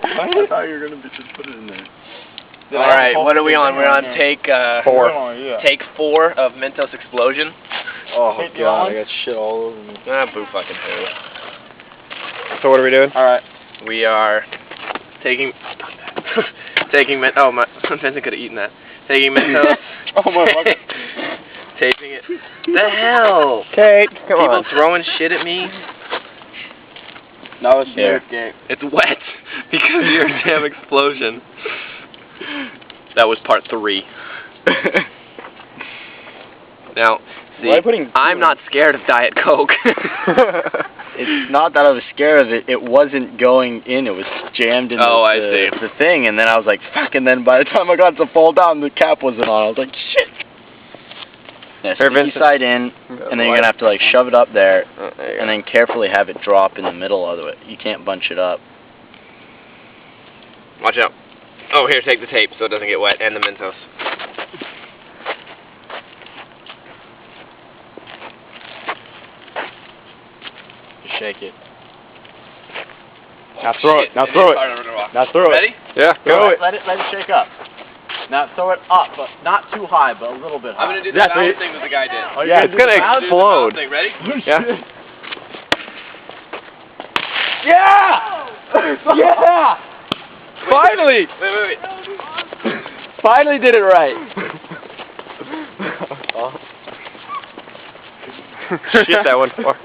I thought you were gonna just put it in there. Alright, what are we on? We're on take 4. Take 4 of Mentos Explosion. Oh god, I got shit all over me. Ah, boo fucking boo. So what are we doing? Alright. We are taking Mentos. Oh, my Vincent could have eaten that. Taking Mentos. Oh my fuck. Taping it. The hell? Kate, come People on. throwing shit at me. That was Here. Game. It's wet because of your damn explosion. That was part 3. Now, see, I'm not scared of Diet Coke. It's not that I was scared of it. It wasn't going in. It was jammed in the thing, and then I was like, fuck, and then by the time I got to fall down, the cap wasn't on. I was like, shit. Yeah, sticky side in, and then you're going to have to like shove it up there, and then carefully have it drop in the middle of it. You can't bunch it up. Watch out. Oh, here, take the tape so it doesn't get wet, and the Mentos. Just shake it. Now throw it. Now throw it. Now throw it. Ready? Yeah, go it. Let it shake up. Now throw it up, but not too high, but a little bit high. I'm going to do the bounce thing that the guy did. Yeah, it's going to explode. Ready? Yeah. Yeah! Yeah! Finally! Wait. Finally did it right. Shit that one for.